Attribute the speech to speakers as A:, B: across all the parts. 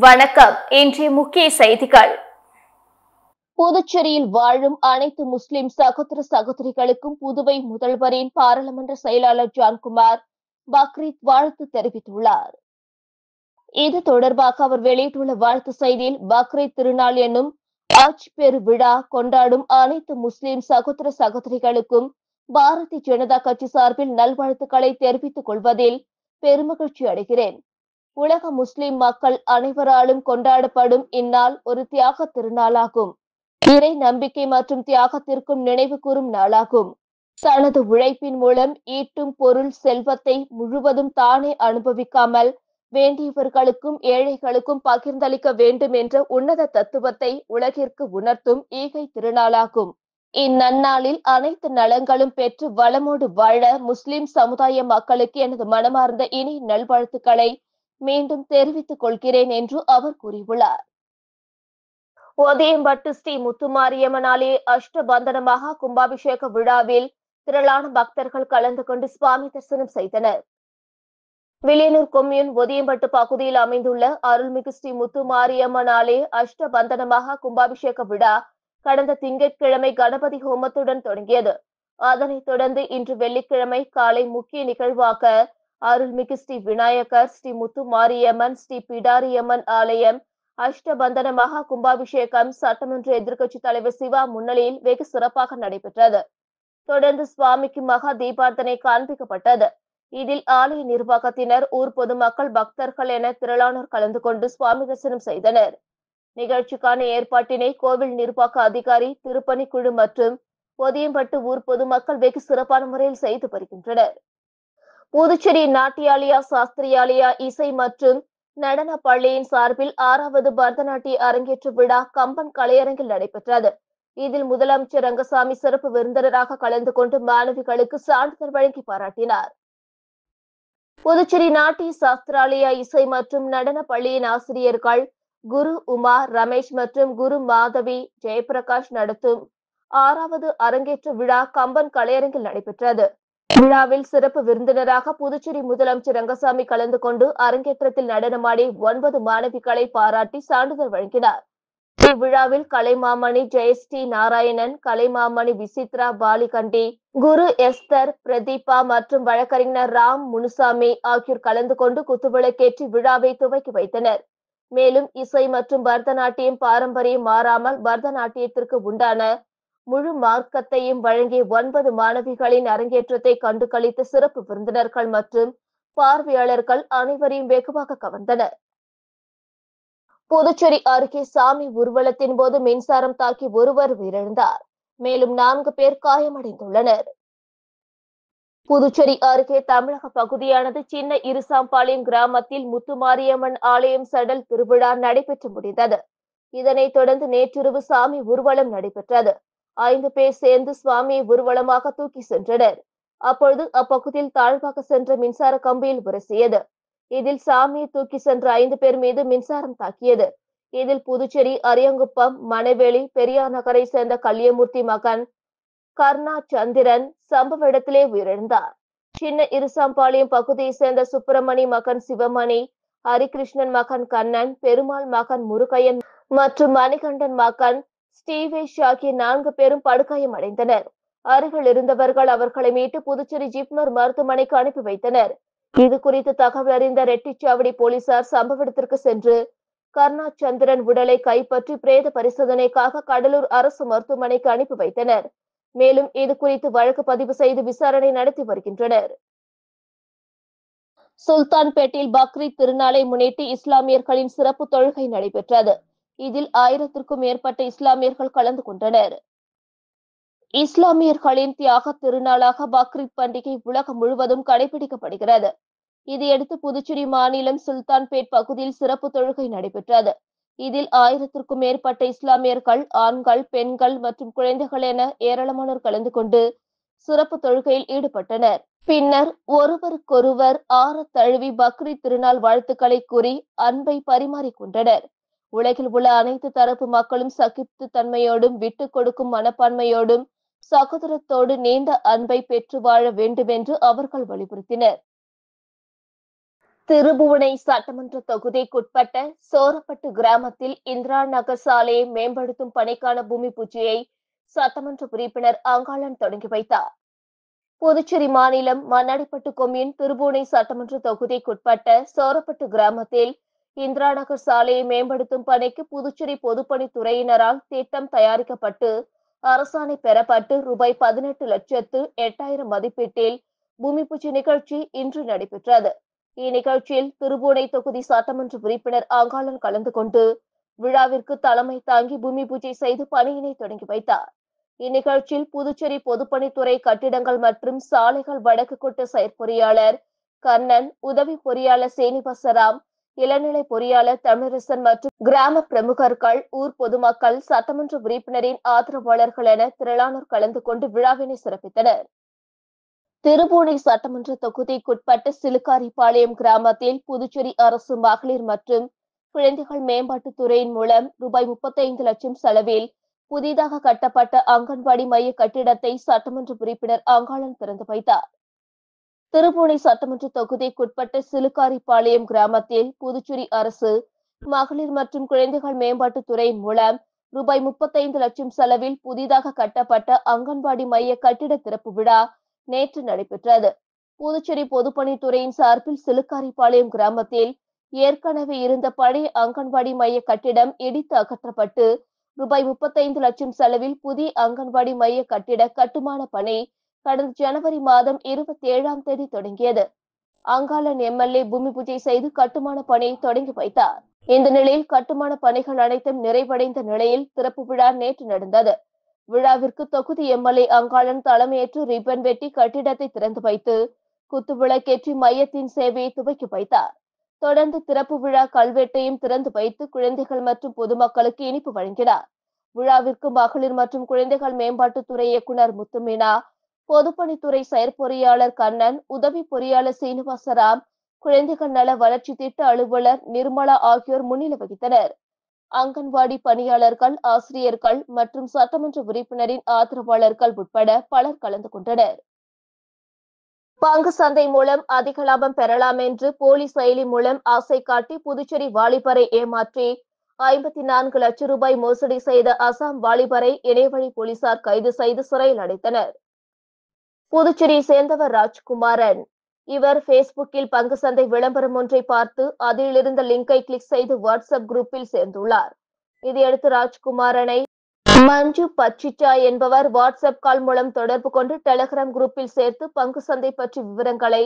A: வணக்கம். இன்றைய முக்கிய செய்திகள்.
B: புதுச்சேரியில் வாழும் அனைத்து முஸ்லிம் சகோதர சகோதரிகளுக்கும் புதுவை முதல்வரின் பாராளுமன்ற செயலாளர் ஜான்குமார் பக்ரீத் வாழ்த்து தெரிவித்துள்ளார். இது தொடர்பாக அவர் வெளியிட்டுள்ள வாழ்த்து செய்தியில், பக்ரீத் திருநாள் என்னும் ஹஜ் பெரு விழா கொண்டாடும் அனைத்து முஸ்லிம் சகோதர சகோதரிகளுக்கும் பாரதிய ஜனதா கட்சி சார்பில் நல்வாழ்த்துக்களை தெரிவித்துக் கொள்வதில் பெருமகிழ்ச்சி அடைகிறேன். உலக முஸ்லிம் மக்கள் அனைவராலும் கொண்டாடப்படும் இந்நாள் ஒரு தியாக திருநாளாகும். இறை நம்பிக்கை மற்றும் தியாகத்திற்கும் நினைவு கூறும் நாளாகும். தனது உழைப்பின் மூலம் ஈட்டும் பொருள் செல்வத்தை முழுவதும் தானே அனுபவிக்காமல் வேண்டியவர்களுக்கும் ஏழைகளுக்கும் பகிர்ந்தளிக்க வேண்டும் என்ற உன்னத தத்துவத்தை உலகிற்கு உணர்த்தும் ஈகை திருநாளாகும். இந்நன்னாளில் அனைத்து நலங்களும் பெற்று வளமோடு வாழ முஸ்லிம் சமுதாய மக்களுக்கு எனது மனமார்ந்த இனிய நல்வாழ்த்துக்களை மீண்டும் தெரிவித்துக் கொள்கிறேன் என்று அவர் கூறியுள்ளார். ஒதியம்பட்டு ஸ்ரீ முத்துமாரியம்மன் ஆலய அஷ்டபந்தன மகா கும்பாபிஷேக விழாவில் திரளான பக்தர்கள் கலந்து கொண்டு சுவாமி தரிசனம் செய்தனர். வில்லியனூர் கொம்யூன் ஒதியம்பட்டு பகுதியில் அமைந்துள்ள அருள்மிகு ஸ்ரீ முத்துமாரியம்மன் ஆலய அஷ்டபந்தன மகா கும்பாபிஷேக விழா கடந்த திங்கட்கிழமை கணபதி ஹோமத்துடன் தொடங்கியது. அதனைத் தொடர்ந்து இன்று வெள்ளிக்கிழமை காலை முக்கிய நிகழ்வாக அருள்மிகு ஸ்ரீ விநாயகர், ஸ்ரீ முத்துமாரியம்மன், ஸ்ரீ பிடாரியம்மன் ஆலயம் அஷ்டபந்தன மகா கும்பாபிஷேகம் சட்டமன்ற எதிர்க்கட்சித் தலைவர் சிவா முன்னிலையில் வெகு சிறப்பாக நடைபெற்றது. தொடர்ந்து சுவாமிக்கு மகா தீபார்த்தனை காண்பிக்கப்பட்டது. இதில் ஆலய நிர்வாகத்தினர், ஊர் பொதுமக்கள், பக்தர்கள் என திரளானோர் கலந்து கொண்டு சுவாமி தரிசனம் செய்தனர். நிகழ்ச்சிக்கான ஏற்பாட்டினை கோவில் நிர்வாக அதிகாரி, திருப்பணிக்குழு மற்றும் ஒதியம்பட்டு ஊர் பொதுமக்கள் வெகு சிறப்பான முறையில் செய்து வருகின்றனர். புதுச்சேரி நாட்டியாலயா சாஸ்திரியாலயா இசை மற்றும் நடன பள்ளியின் சார்பில் 6வது பரதநாட்டிய அரங்கேற்று விழா கம்பன் கலையரங்கில் நடைபெற்றது. இதில் முதலமைச்சர் ரங்கசாமி சிறப்பு விருந்தினராக கலந்து கொண்டு மாணவிகளுக்கு சான்றிதழ் வழங்கி பாராட்டினார். புதுச்சேரி நாட்டிய சாஸ்திராலயா இசை மற்றும் நடன பள்ளியின் ஆசிரியர்கள் குரு உமா ரமேஷ் மற்றும் குரு மாதவி ஜெயபிரகாஷ் நடத்தும் 6வது அரங்கேற்று விழா கம்பன் கலையரங்கில் நடைபெற்றது. விழாவில் சிறப்பு விருந்தினராக புதுச்சேரி முதலமைச்சர் ரங்கசாமி கலந்து கொண்டு அரங்கேற்றத்தில் நடனமாடி 9 மாணவிகளை பாராட்டி சான்றிதழ் வழங்கினார். இவ்விழாவில் கலைமாமணி ஜெயஸ்ரீ நாராயணன், கலைமாமணி விசித்ரா பாலிகண்டி, குரு எஸ்தர் பிரதீபா மற்றும் வழக்கறிஞர் ராம் முனுசாமி ஆகியோர் கலந்து கொண்டு குத்துவிளக்கேற்றி விழாவை துவக்கி வைத்தனர். மேலும் இசை மற்றும் பரதநாட்டியம் பாரம்பரியம் மாறாமல் பரதநாட்டியத்திற்கு உண்டான முழு மார்க்கத்தையும் வழங்கிய 9 மாணவிகளின் அரங்கேற்றத்தை கண்டு களித்த சிறப்பு விருந்தினர்கள் மற்றும் பார்வையாளர்கள் அனைவரையும் வெகுவாக கவர்ந்தனர். புதுச்சேரி அருகே சாமி ஊர்வலத்தின் போது மின்சாரம் தாக்கி ஒருவர் உயிரிழந்தார். மேலும் 4 பேர் காயமடைந்துள்ளனர். புதுச்சேரி அருகே தமிழக பகுதியானது சின்ன இருசாம்பாளையம் கிராமத்தில் முத்துமாரியம்மன் ஆலயம் சடல் திருவிழா நடைபெற்று முடிந்தது. இதனைத் தொடர்ந்து நேற்றிரவு சாமி ஊர்வலம் நடைபெற்றது. 5 பேர் சேர்ந்து சுவாமியை ஊர்வலமாக தூக்கி சென்றனர். அப்பொழுது அப்பகுதியில் தாழ்வாக சென்ற மின்சார கம்பியில் உரசியது. இதில் சாமியை தூக்கி சென்ற 5 பேர் மீது மின்சாரம் தாக்கியது. இதில் புதுச்சேரி அரியங்குப்பம் மணவேலி பெரியார் நகரை சேர்ந்த கல்யமூர்த்தி மகன் கர்ணா சந்திரன் சம்பவ இடத்திலே உயிரிழந்தார். சின்ன இருசாம்பாளையம் பகுதியை சேர்ந்த சுப்பிரமணி மகன் சிவமணி, ஹரிகிருஷ்ணன் மகன் கண்ணன், பெருமாள் மகன் முருகையன் மற்றும் மணிகண்டன் மகன் ஸ்டீவேஷ் ஆகிய 4 பேரும் படுகாயம் அடைந்தனர். அருகில் இருந்தவர்கள் அவர்களை மீட்டு புதுச்சேரி ஜிப்மர் மருத்துவமனைக்கு அனுப்பி வைத்தனர். இது குறித்து தகவல் அறிந்த ரெட்டிச்சாவடி போலீசார் சம்பவ இடத்திற்கு சென்று கர்ணா சந்திரன் உடலை கைப்பற்றி பிரேத பரிசோதனைக்காக கடலூர் அரசு மருத்துவமனைக்கு அனுப்பி வைத்தனர். மேலும் இது குறித்து வழக்கு பதிவு செய்து விசாரணை நடத்தி வருகின்றனர். சுல்தான்பேட்டில் பக்ரீத் திருநாளை முன்னிட்டு இஸ்லாமியர்களின் சிறப்பு தொழுகை நடைபெற்றது. இதில் 1000க்கும் மேற்பட்ட இஸ்லாமியர்கள் கலந்து கொண்டனர். இஸ்லாமியர்களின் தியாக திருநாளாக பக்ரீத் பண்டிகை உலகம் முழுவதும் கடைபிடிக்கப்படுகிறது. இதையடுத்து புதுச்சேரி மாநிலம் சுல்தான்பேட் பகுதியில் சிறப்பு தொழுகை நடைபெற்றது. இதில் 1000க்கும் மேற்பட்ட இஸ்லாமியர்கள், ஆண்கள், பெண்கள் மற்றும் குழந்தைகள் என ஏராளமானோர் கலந்து கொண்டு சிறப்பு தொழுகையில் ஈடுபட்டனர். பின்னர் ஒருவருக்கொருவர் ஆறத் தழுவி பக்ரீத் திருநாள் வாழ்த்துக்களை கூறி அன்பை பரிமாறிக்கொண்டனர். உலகில் உள்ள அனைத்து தரப்பு மக்களும் சகிப்பு தன்மையோடும் விட்டுக் கொடுக்கும் மனப்பான்மையோடும் சகோதரத்தோடு நீண்ட அன்பை பெற்று வாழ வேண்டும் என்று அவர்கள் வலியுறுத்தினர். திருபுவனை சட்டமன்ற தொகுதிக்குட்பட்ட சோரப்பட்டு கிராமத்தில் இந்திரா நகர் சாலையை மேம்படுத்தும் பணிக்கான பூமி பூஜையை சட்டமன்ற உறுப்பினர் அங்காளன் தொடங்கி வைத்தார். புதுச்சேரி மாநிலம் மண்ணாடிப்பட்டு கொம்யூன் திருபுவனை சட்டமன்ற தொகுதிக்குட்பட்ட சோரப்பட்டு கிராமத்தில் இந்திரா நகர் சாலையை மேம்படுத்தும் பணிக்கு புதுச்சேரி பொதுப்பணித்துறையினரால் திட்டம் தயாரிக்கப்பட்டு அரசாணை பெறப்பட்டு ரூபாய் 18,08,000 மதிப்பீட்டில் பூமி பூஜை நிகழ்ச்சி இன்று நடைபெற்றது. இந்நிகழ்ச்சியில் திருபுவனை தொகுதி சட்டமன்ற உறுப்பினர் அங்காளன் கலந்து கொண்டு விழாவிற்கு தலைமை தாங்கி பூமி பூஜை செய்து பணியினை தொடங்கி வைத்தார். இந்நிகழ்ச்சியில் புதுச்சேரி பொதுப்பணித்துறை கட்டிடங்கள் மற்றும் சாலைகள் வடக்கு கோட்ட செயற்பொறியாளர் கண்ணன், உதவி பொறியாளர் சீனிவாசராம், இளநிலை பொறியாளர் தமிழரசன் மற்றும் கிராம பிரமுகர்கள், ஊர் பொதுமக்கள், சட்டமன்ற உறுப்பினரின் ஆதரவாளர்கள் என திரளானோர் கலந்து கொண்டு விழாவினை சிறப்பித்தனர். திருபுவனை சட்டமன்ற தொகுதிக்குட்பட்ட சிலுக்காரிபாளையம் கிராமத்தில் புதுச்சேரி அரசு மகளிர் மற்றும் குழந்தைகள் மேம்பாட்டுத் துறையின் மூலம் ரூபாய் 35 லட்சம் செலவில் புதிதாக கட்டப்பட்ட அங்கன்வாடி மைய கட்டிடத்தை சட்டமன்ற உறுப்பினர் அங்காளன் திறந்து வைத்தார். திருபுவனை சட்டமன்ற தொகுதிக்குட்பட்ட சிலுக்காரிபாளையம் கிராமத்தில் புதுச்சேரி அரசு மகளிர் மற்றும் குழந்தைகள் மேம்பாட்டுத் துறையின் மூலம் ரூபாய் 35 லட்சம் செலவில் புதிதாக கட்டப்பட்ட அங்கன்வாடி மைய கட்டிட திறப்பு விழா நேற்று நடைபெற்றது. புதுச்சேரி பொதுப்பணித்துறையின் சார்பில் சிலுக்காரிபாளையம் கிராமத்தில் ஏற்கனவே இருந்த பழைய அங்கன்வாடி மைய கட்டிடம் இடித்து அகற்றப்பட்டு ரூபாய் 35 லட்சம் செலவில் புதிய அங்கன்வாடி மைய கட்டிட கட்டுமான பணி கடந்த ஜனவரி மாதம் 27ஆம் தேதி தொடங்கியது. அங்காளன் எம்எல்ஏ பூமி பூஜை செய்து கட்டுமான பணியை தொடங்கி வைத்தார். இந்த நிலையில் கட்டுமான பணிகள் அனைத்தும் நிறைவடைந்த நிலையில் திறப்பு விழா நேற்று நடந்தது. விழாவிற்கு தொகுதி எம்எல்ஏ அங்காளன் தலைமையேற்று ரிப்பன் வெட்டி கட்டிடத்தை திறந்து வைத்து குத்துவிளக்கேற்றி மையத்தின் சேவையை துவக்கி வைத்தார். தொடர்ந்து திறப்பு விழா கல்வெட்டையும் திறந்து வைத்து குழந்தைகள் மற்றும் பொதுமக்களுக்கு இனிப்பு வழங்கினார். விழாவிற்கு மகளிர் மற்றும் குழந்தைகள் மேம்பாட்டுத்துறை இயக்குநர் முத்துமீனா, பொதுப்பணித்துறை செயற்பொறியாளர் கண்ணன், உதவி பொறியாளர் சீனிவாசராம், குழந்தைகள் நல வளர்ச்சி திட்ட அலுவலர் நிர்மலா ஆகியோர் முன்னிலை வகித்தனர். அங்கன்வாடி பணியாளர்கள், ஆசிரியர்கள் மற்றும் சட்டமன்ற உறுப்பினரின் ஆதரவாளர்கள் உட்பட பலர் கலந்து கொண்டனர். பங்கு சந்தை மூலம் அதிக லாபம் பெறலாம் என்று போலி செயலி மூலம் ஆசை காட்டி புதுச்சேரி வாலிபரை ஏமாற்றி 54 லட்சம் ரூபாய் மோசடி செய்த அசாம் வாலிபரை இணையவழி போலீசார் கைது செய்து சிறையில் அடைத்தனர். புதுச்சேரியை சேர்ந்தவர் ராஜ்குமாரன். இவர் பேஸ்புக்கில் பங்கு சந்தை விளம்பரம் ஒன்றை பார்த்து அதில் இருந்த லிங்கை கிளிக் செய்து வாட்ஸ்அப் குரூப்பில் சேர்ந்துள்ளார். இதையடுத்து ராஜ்குமாரனை மஞ்சு பச்சிச்சா என்பவர் வாட்ஸ்அப் கால் மூலம் தொடர்பு கொண்டு டெலிகிராம் குரூப்பில் சேர்த்து பங்கு சந்தை பற்றி விவரங்களை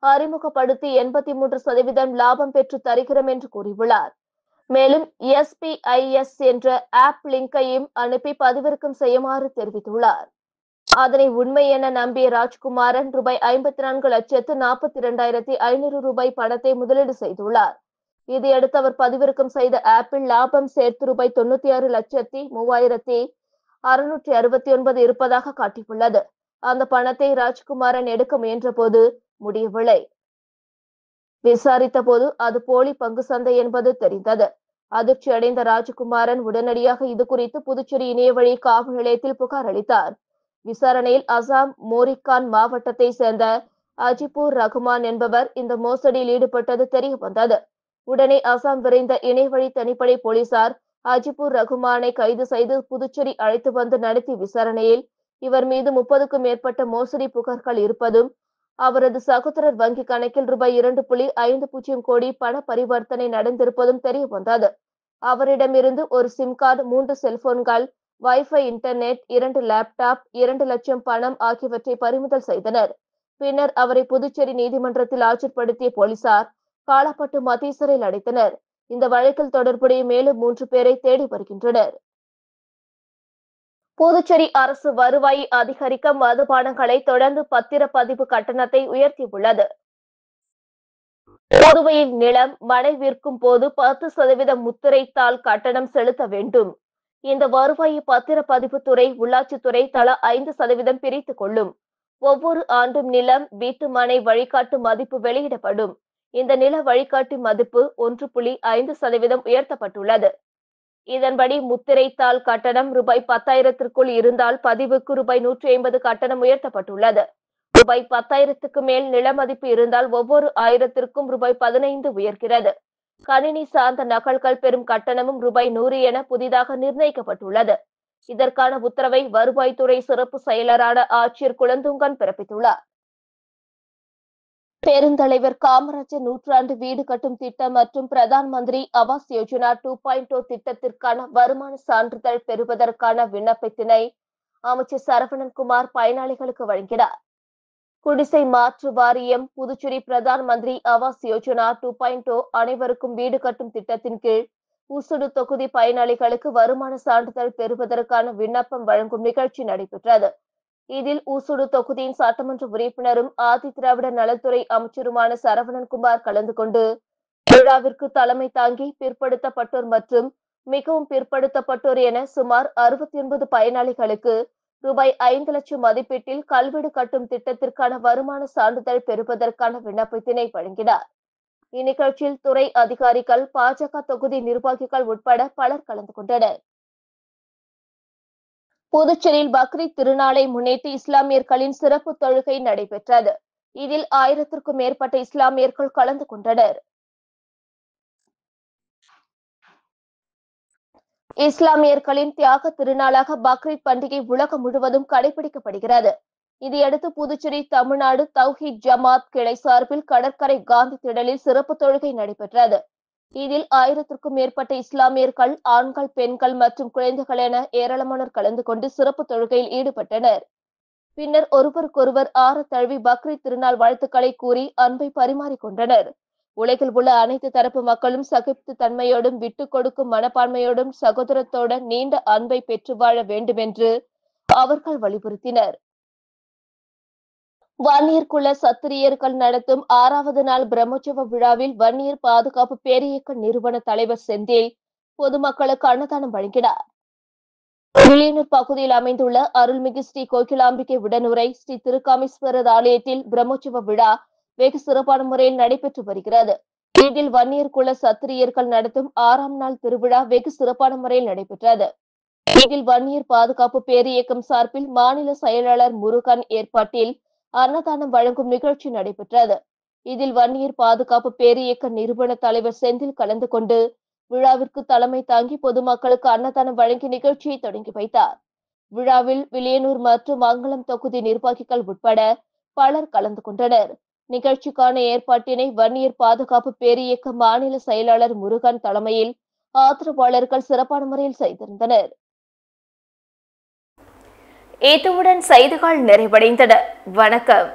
B: அறிமுகப்படுத்தி 83% லாபம் பெற்று தருகிறோம் என்று கூறியுள்ளார். மேலும் SPIS என்ற ஆப் லிங்கையும் அனுப்பி பதிவிறக்கம் செய்யுமாறு தெரிவித்துள்ளார். அதனை உண்மை என நம்பிய ராஜ்குமாரன் ரூபாய் 54,42,500 ரூபாய் பணத்தை முதலீடு செய்துள்ளார். இதையடுத்து அவர் பதிவிறக்கம் செய்த ஆப்பில் லாபம் சேர்த்து ரூபாய் 96,03,669 இருப்பதாக காட்டியுள்ளது. அந்த பணத்தை ராஜ்குமாரன் எடுக்க முயன்ற போது முடியவில்லை. விசாரித்த போது அது போலி பங்கு சந்தை என்பது தெரிந்தது. அதிர்ச்சி அடைந்த ராஜ்குமாரன் உடனடியாக இது குறித்து புதுச்சேரி இணையவழி காவல் நிலையத்தில் புகார் அளித்தார். விசாரணையில் அசாம் மோரிகான் மாவட்டத்தை சேர்ந்த அஜிபூர் ரகுமான் என்பவர் இந்த மோசடியில் ஈடுபட்டது தெரிய வந்தது. உடனே அசாம் விரைந்த இணையவழி தனிப்படை போலீசார் அஜிபூர் ரகுமானை கைது செய்து புதுச்சேரி அழைத்து வந்து நடத்திய விசாரணையில் இவர் மீது 30க்கும் மேற்பட்ட மோசடி புகார்கள் இருப்பதும் அவரது சகோதரர் வங்கி கணக்கில் ரூபாய் 2.50 கோடி பண பரிவர்த்தனை நடந்திருப்பதும் தெரிய வந்தது. அவரிடமிருந்து ஒரு சிம் கார்டு, 3 செல்போன்கள், வைஃபை இன்டர்நெட், 2 லேப்டாப், 2 லட்சம் பணம் ஆகியவற்றை பறிமுதல் செய்தனர். பின்னர் அவரை புதுச்சேரி நீதிமன்றத்தில் ஆஜர்படுத்திய போலீசார் காலாப்பட்டு மத்திய சிறையில் அடைத்தனர். இந்த வழக்கில் தொடர்புடைய மேலும் 3 பேரை தேடி வருகின்றனர். புதுச்சேரி அரசு வருவாயை அதிகரிக்க மதுபானங்களை தொடர்ந்து பத்திரப்பதிவு கட்டணத்தை உயர்த்தியுள்ளது. புதுவையில் நிலம், மனை விற்கும் போது 10% முத்திரை தாள் கட்டணம் செலுத்த வேண்டும். இந்த வருவாயை பத்திரப்பதிவுத்துறை, உள்ளாட்சித்துறை தலா 5% பிரித்துக் கொள்ளும். ஒவ்வொரு ஆண்டும் நிலம், வீட்டு மனை வழிகாட்டு மதிப்பு வெளியிடப்படும். இந்த நில வழிகாட்டி மதிப்பு 1.5% உயர்த்தப்பட்டுள்ளது. இதன்படி முத்திரை தாள் கட்டணம் ரூபாய் 10,000ற்குள் இருந்தால் பதிவுக்கு ரூபாய் 150 கட்டணம் உயர்த்தப்பட்டுள்ளது. ரூபாய் 10,000க்கு மேல் நிலமதிப்பு இருந்தால் ஒவ்வொரு 1000ற்கும் ரூபாய் 15 உயர்கிறது. கணினி சார்ந்த நகல்கள் பெறும் கட்டணமும் ரூபாய் 100 என புதிதாக நிர்ணயிக்கப்பட்டுள்ளது. இதற்கான உத்தரவை வருவாய்த்துறை சிறப்பு செயலரான ஆட்சியர் குலந்துங்கன் பிறப்பித்துள்ளார். பெருந்தலைவர் காமராஜர் நூற்றாண்டு வீடு கட்டும் திட்டம் மற்றும் பிரதான் மந்திரி ஆவாஸ் யோஜனா 2.0 திட்டத்திற்கான வருமான சான்றிதழ் பெறுவதற்கான விண்ணப்பத்தினை அமைச்சர் சரவணன்குமார் பயனாளிகளுக்கு வழங்கினார். குடிசை மாற்று வாரியம் புதுச்சேரி பிரதான் மந்திரி ஆவாஸ் யோஜனா 2.0 அனைவருக்கும் வீடு கட்டும் திட்டத்தின் கீழ் ஊசுடு தொகுதி பயனாளிகளுக்கு வருமான சான்றிதழ் பெறுவதற்கான விண்ணப்பம் வழங்கும் நிகழ்ச்சி நடைபெற்றது. இதில் ஊசுடு தொகுதியின் சட்டமன்ற உறுப்பினரும் ஆதி திராவிட நலத்துறை அமைச்சருமான சரவணன்குமார் கலந்து கொண்டு விழாவிற்கு தலைமை தாங்கி பிற்படுத்தப்பட்டோர் மற்றும் மிகவும் பிற்படுத்தப்பட்டோர் என சுமார் 69 பயனாளிகளுக்கு ரூபாய் 5 லட்சம் மதிப்பீட்டில் கல்வீடு கட்டும் திட்டத்திற்கான வருமான சான்றிதழ் பெறுவதற்கான விண்ணப்பத்தினை வழங்கினார். இந்நிகழ்ச்சியில் துறை அதிகாரிகள், பாஜக தொகுதி நிர்வாகிகள் உட்பட பலர் கலந்து கொண்டனர். புதுச்சேரியில் பக்ரீத் திருநாளை முன்னிட்டு இஸ்லாமியர்களின் சிறப்பு தொழுகை நடைபெற்றது. இதில் 1000ற்கும் மேற்பட்ட இஸ்லாமியர்கள் கலந்து கொண்டனர். இஸ்லாமியர்களின் தியாக திருநாளாக பக்ரீத் பண்டிகை உலகம் முழுவதும் கடைபிடிக்கப்படுகிறது. இதையடுத்து புதுச்சேரி தமிழ்நாடு தௌஹீத் ஜமாத் கிளை சார்பில் கடற்கரை காந்தி திடலில் சிறப்பு தொழுகை நடைபெற்றது. இதில் 1000ற்கும் மேற்பட்ட இஸ்லாமியர்கள், ஆண்கள், பெண்கள் மற்றும் குழந்தைகள் என ஏராளமானோர் கலந்து கொண்டு சிறப்பு தொழுகையில் ஈடுபட்டனர். பின்னர் ஒருவருக்கொருவர் ஆற தழுவி பக்ரீத் திருநாள் வாழ்த்துக்களை கூறி அன்பை பரிமாறிக்கொண்டனர். உலகில் உள்ள அனைத்து தரப்பு மக்களும் சகிப்பு தன்மையோடும் விட்டுக் கொடுக்கும் மனப்பான்மையோடும் சகோதரத்தோட நீண்ட அன்பை பெற்று வாழ வேண்டும் என்று அவர்கள் வலியுறுத்தினர். வன்னியர் குல சத்திரியர்கள் நடத்தும் 6வது நாள் பிரம்மோற்சவ விழாவில் வன்னியர் பாதுகாப்பு பேரியக்க நிறுவன தலைவர் செந்தில் பொதுமக்களுக்கு அன்னதானம் வழங்கினார். வில்லியனூர் பகுதியில் அமைந்துள்ள அருள்மிகு ஸ்ரீ கோகிலாம்பிகை உடனுரை ஸ்ரீ திருக்காமீஸ்வரர் ஆலயத்தில் பிரம்மோற்சவ விழா வெகு சிறப்பான முறையில் நடைபெற்று வருகிறது. இதில் வன்னியர் குல சத்திரியர்கள் நடத்தும் 6ஆம் நாள் திருவிழா வெகு சிறப்பான முறையில் நடைபெற்றது. இதில் வன்னியர் பாதுகாப்பு பேரியக்கம் சார்பில் மாநில செயலாளர் முருகன் ஏற்பாட்டில் அன்னதானம் வழங்கும் நிகழ்ச்சி நடைபெற்றது. இதில் வன்னியர் பாதுகாப்பு பேரியக்க நிறுவன தலைவர் செந்தில் கலந்து கொண்டு விழாவிற்கு தலைமை தாங்கி பொதுமக்களுக்கு அன்னதானம் வழங்கி நிகழ்ச்சியை தொடங்கி வைத்தார். விழாவில் வில்லியனூர் மற்றும் மங்களம் தொகுதி நிர்வாகிகள் உட்பட பலர் கலந்து கொண்டனர். நிகழ்ச்சிக்கான ஏற்பாட்டினை வன்னியர் பாதுகாப்பு பேரியக்க மாநில செயலாளர் முருகன் தலைமையில் ஆதரவாளர்கள் சிறப்பான முறையில் செய்திருந்தனர்.
A: இத்துடன் செய்திகள் நிறைவடைந்தன. வணக்கம்.